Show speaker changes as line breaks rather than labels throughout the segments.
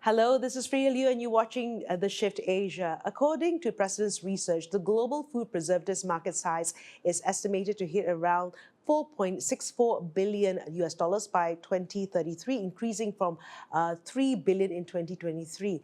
Hello, this is Priya Liu and you're watching The Shift Asia. According to President's research, the global food preservatives market size is estimated to hit around $4.64 billion by 2033, increasing from $3 billion in 2023.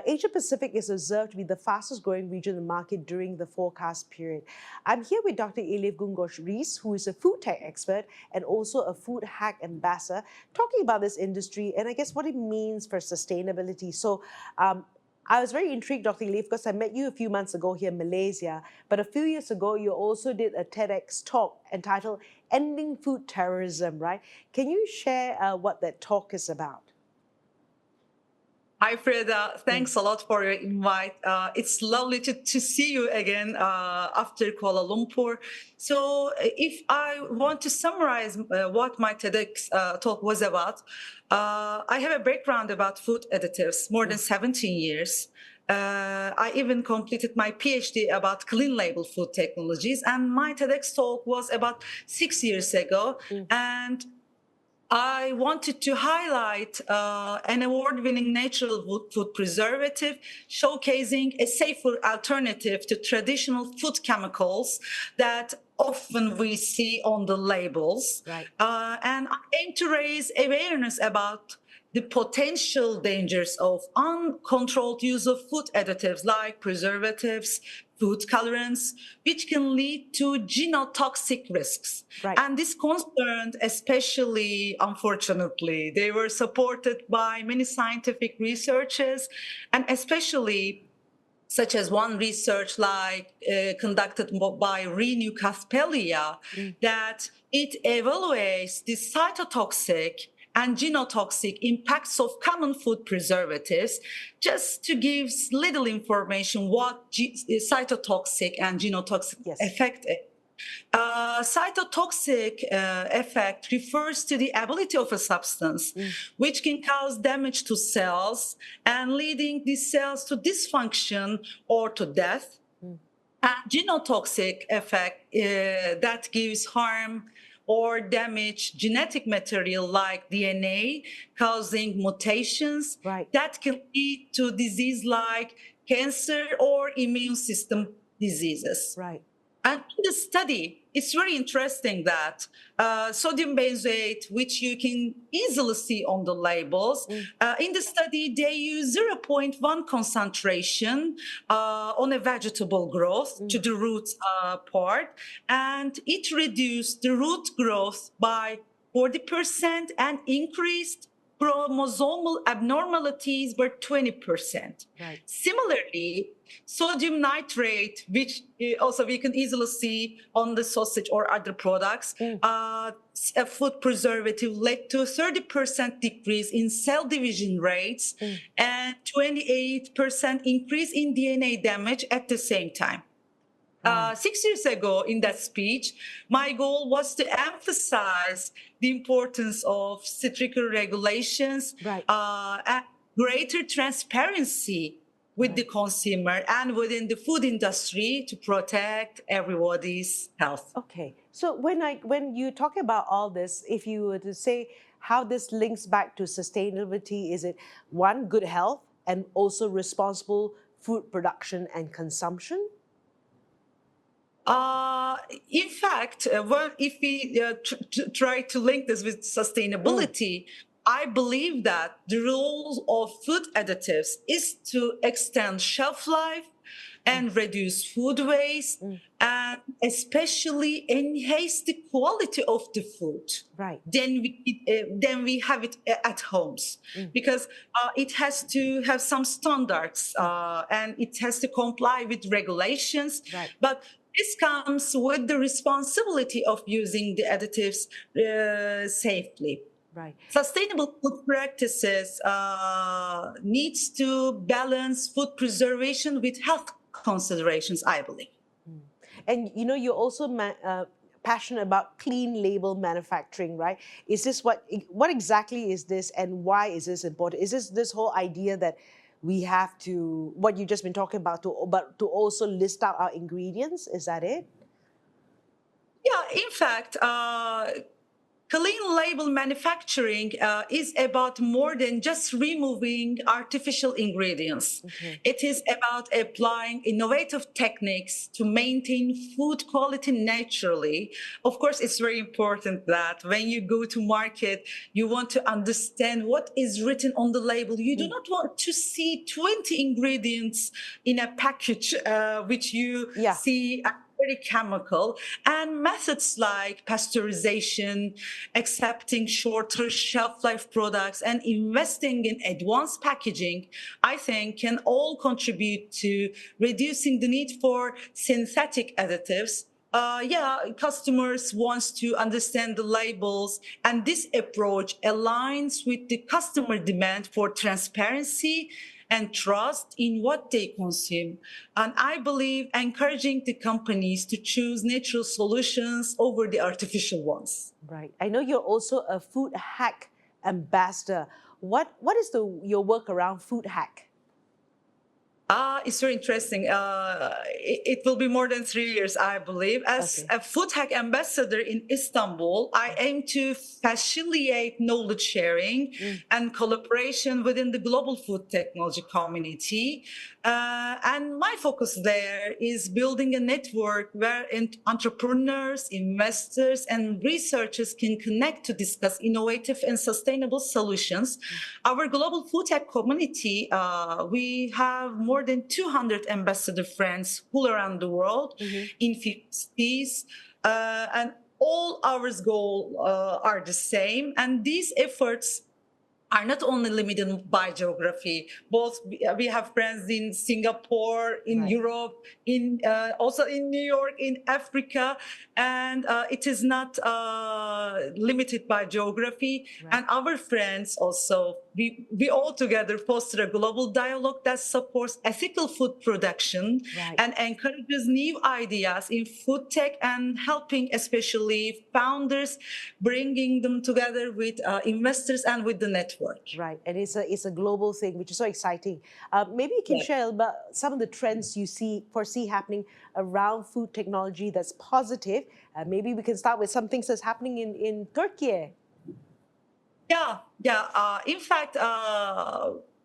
Asia Pacific is observed to be the fastest growing region in the market during the forecast period. I'm here with Dr. Elif Güngör Reis, who is a food tech expert and also a FoodHack Ambassador, talking about this industry and I guess what it means for sustainability. So I was very intrigued, Dr. Elif, because I met you a few months ago here in Malaysia, but a few years ago you also did a TEDx talk entitled Ending Food Terrorism, right? Can you share what that talk is about?
Hi, Freda. Thanks a lot for your invite. It's lovely to see you again after Kuala Lumpur. So if I want to summarize what my TEDx talk was about, I have a background about food additives, more than 17 years. I even completed my PhD about clean label food technologies, and my TEDx talk was about 6 years ago. And I wanted to highlight an award-winning natural food preservative, showcasing a safer alternative to traditional food chemicals that often we see on the labels.
Right.
And I aim to raise awareness about the potential dangers of uncontrolled use of food additives like preservatives, food colorants, which can lead to genotoxic risks.
Right.
And this concerned, especially, unfortunately, they were supported by many scientific researches, and especially such as one research like conducted by 𝗜παιʰ𝘁𝗂𝗂𝗰𝘁𝗍𝗂, that it evaluates the cytotoxic and genotoxic impacts of common food preservatives, just to give little information what cytotoxic and genotoxic effect is. Cytotoxic effect refers to the ability of a substance which can cause damage to cells and leading these cells to dysfunction or to death. And genotoxic effect that gives harm or damage genetic material like DNA, causing mutations that can lead to disease like cancer or immune system diseases.
Right.
And in the study, it's very interesting that sodium benzoate, which you can easily see on the labels, in the study, they use 0.1 concentration on a vegetable growth to the root part, and it reduced the root growth by 40% and increased chromosomal abnormalities by 20%.
Right.
Similarly, sodium nitrate, which also we can easily see on the sausage or other products, a food preservative led to a 30% decrease in cell division rates and 28% increase in DNA damage at the same time. 6 years ago in that speech, my goal was to emphasize the importance of stricter regulations and greater transparency with the consumer and within the food industry to protect everybody's health.
Okay, so when you talk about all this, if you were to say how this links back to sustainability, is it one, good health, and also responsible food production and consumption?
In fact, well, if we try to link this with sustainability, I believe that the role of food additives is to extend shelf life and reduce food waste and especially enhance the quality of the food.
Right.
Then we have it at homes because it has to have some standards and it has to comply with regulations.
Right.
But this comes with the responsibility of using the additives safely.
Right.
Sustainable food practices needs to balance food preservation with health considerations, I believe.
And you know, you're also passionate about clean label manufacturing, right? Is this what exactly is this, and why is this important? Is this whole idea that we have to, what you've just been talking about, but to also list out our ingredients? Is that it?
Yeah, in fact, Clean label manufacturing is about more than just removing artificial ingredients.
Okay.
It is about applying innovative techniques to maintain food quality naturally. Of course, it's very important that when you go to market, you want to understand what is written on the label. You do not want to see 20 ingredients in a package, which you see very chemical, and methods like pasteurization, accepting shorter shelf life products, and investing in advanced packaging, I think can all contribute to reducing the need for synthetic additives. Customers want to understand the labels, and this approach aligns with the customer demand for transparency and trust in what they consume. And I believe encouraging the companies to choose natural solutions over the artificial ones.
Right. I know you're also a FoodHack Ambassador. What is your work around FoodHack?
It's very interesting. It will be more than 3 years, I believe. As a FoodHack Ambassador in Istanbul, I aim to facilitate knowledge sharing and collaboration within the global food technology community. And my focus there is building a network where entrepreneurs, investors, and researchers can connect to discuss innovative and sustainable solutions. Our global food tech community, we have more than 200 ambassador friends all around the world in 50 cities, and all our goals are the same. And these efforts are not only limited by geography. Both we have friends in Singapore, in Europe, in also in New York, in Africa, and it is not limited by geography. And our friends also, we all together foster a global dialogue that supports ethical food production and encourages new ideas in food tech, and helping especially founders, bringing them together with investors and with the network.
Right, and it's a global thing, which is so exciting. Maybe you can share about some of the trends you foresee happening around food technology that's positive. Maybe we can start with some things that's happening in Turkey.
In fact,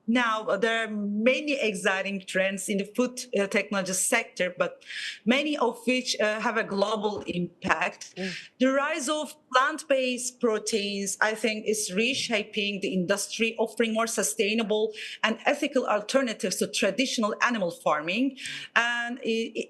now there are many exciting trends in the food technology sector, but many of which have a global impact. The rise of plant-based proteins, I think, is reshaping the industry, offering more sustainable and ethical alternatives to traditional animal farming. And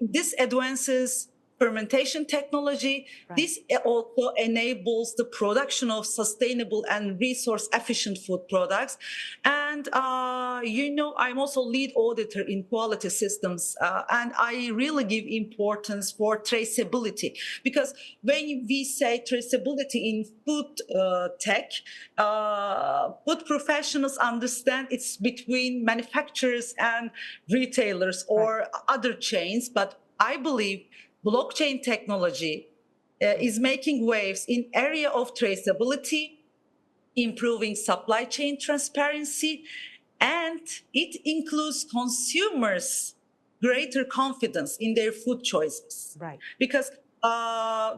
this advances fermentation technology. This also enables the production of sustainable and resource-efficient food products. And, I'm also lead auditor in quality systems, and I really give importance for traceability, because when we say traceability in food tech, food professionals understand it's between manufacturers and retailers or other chains, but I believe blockchain technology is making waves in area of traceability, improving supply chain transparency, and it includes consumers' greater confidence in their food choices. Because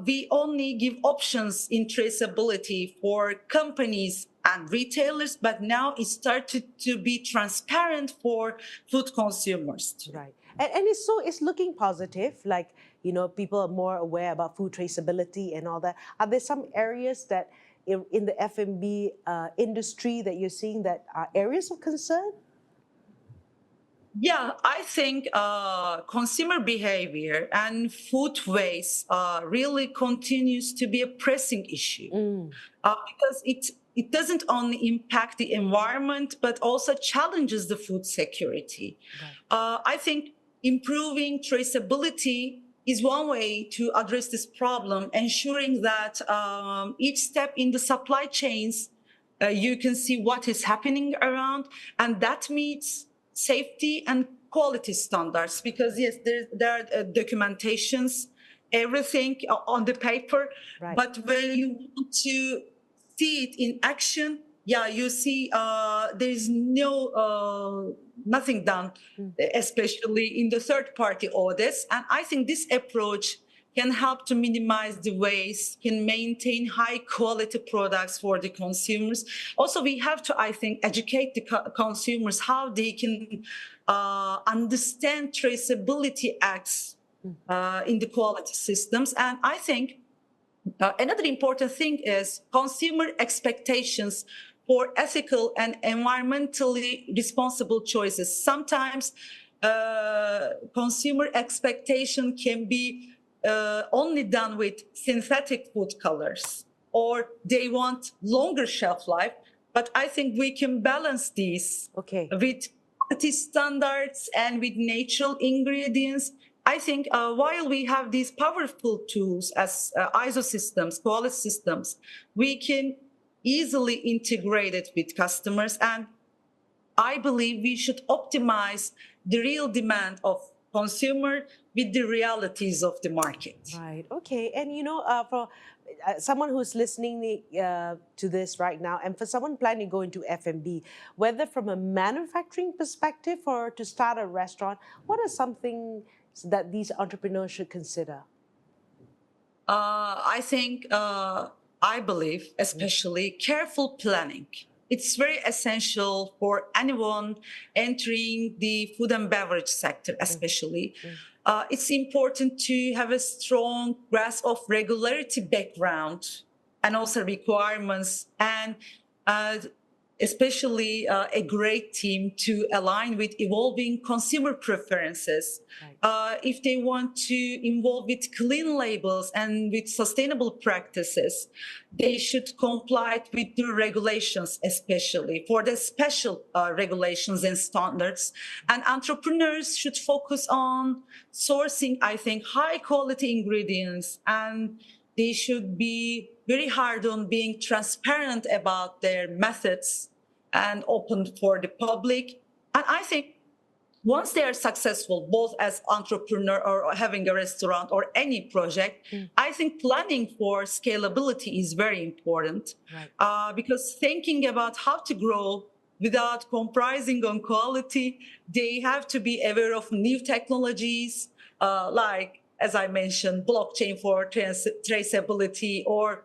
we only give options in traceability for companies and retailers, but now it started to be transparent for food consumers too.
And it's looking positive, like, people are more aware about food traceability and all that. Are there some areas that in the F&B industry that you're seeing that are areas of concern?
Yeah, I think consumer behavior and food waste really continues to be a pressing issue, because it doesn't only impact the environment, but also challenges the food security. I think improving traceability is one way to address this problem, ensuring that each step in the supply chains, you can see what is happening around, and that meets safety and quality standards. Because yes, there are documentations, everything on the paper, but when you want to see it in action, you see there is nothing done, especially in the third-party audits. And I think this approach can help to minimize the waste, can maintain high quality products for the consumers. Also, we have to, I think, educate the consumers how they can understand traceability acts in the quality systems. And I think another important thing is consumer expectations for ethical and environmentally responsible choices. Sometimes consumer expectation can be only done with synthetic food colors, or they want longer shelf life. But I think we can balance these with quality standards and with natural ingredients. I think while we have these powerful tools as ISO systems, quality systems, we can easily integrate it with customers. And I believe we should optimize the real demand of consumer with the realities of the market.
Right. Okay. And for someone who's listening to this right now, and for someone planning to go into F&B, whether from a manufacturing perspective or to start a restaurant, what are something that these entrepreneurs should consider?
I think, I believe, especially careful planning. It's very essential for anyone entering the food and beverage sector, especially. It's important to have a strong grasp of regulatory background and also requirements, and especially a great team to align with evolving consumer preferences. If they want to involve with clean labels and with sustainable practices, they should comply with the regulations, especially for the special regulations and standards. And entrepreneurs should focus on sourcing, I think, high quality ingredients, and they should be very hard on being transparent about their methods and open for the public. And I think once they are successful, both as entrepreneur or having a restaurant or any project, I think planning for scalability is very important. Because thinking about how to grow without compromising on quality, they have to be aware of new technologies, like, as I mentioned, blockchain for traceability, or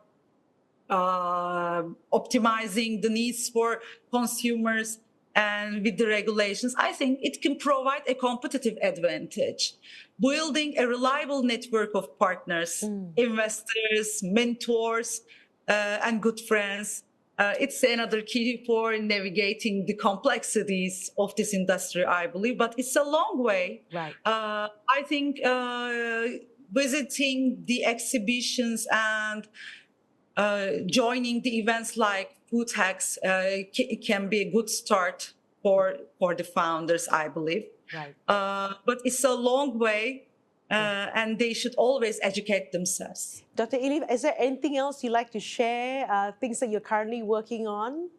optimizing the needs for consumers. And with the regulations, I think it can provide a competitive advantage. Building a reliable network of partners, investors, mentors, and good friends, it's another key for navigating the complexities of this industry, I believe. But it's a long way. I think visiting the exhibitions and joining the events like FoodHacks can be a good start for the founders, I believe. But it's a long way, and they should always educate themselves.
Dr. Elif, is there anything else you'd like to share, things that you're currently working on?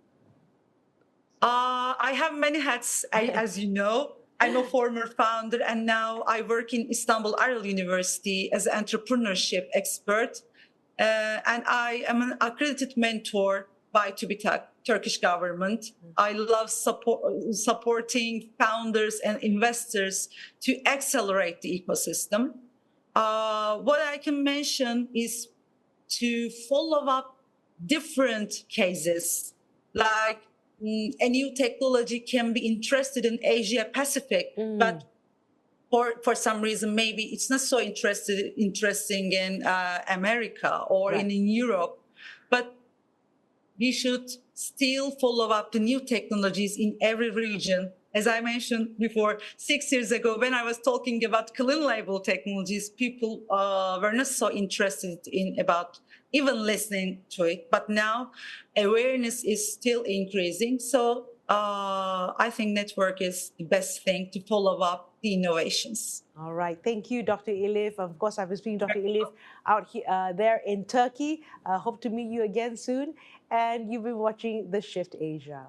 I have many hats, as you know. I'm a former founder, and now I work in Istanbul Arel University as an entrepreneurship expert. And I am an accredited mentor by TÜBİTAK, Turkish government. I love supporting founders and investors to accelerate the ecosystem. What I can mention is to follow up different cases, like a new technology can be interested in Asia Pacific, but for some reason, maybe it's not so interesting in America or in Europe. But we should still follow up the new technologies in every region. As I mentioned before, 6 years ago, when I was talking about clean label technologies, people were not so interested in about even listening to it. But now awareness is still increasing. So I think network is the best thing to follow up the innovations.
All right. Thank you, Dr. Elif. Of course, I've been speaking to Dr. Elif out here, there in Turkey. Hope to meet you again soon. And you've been watching The Shift Asia.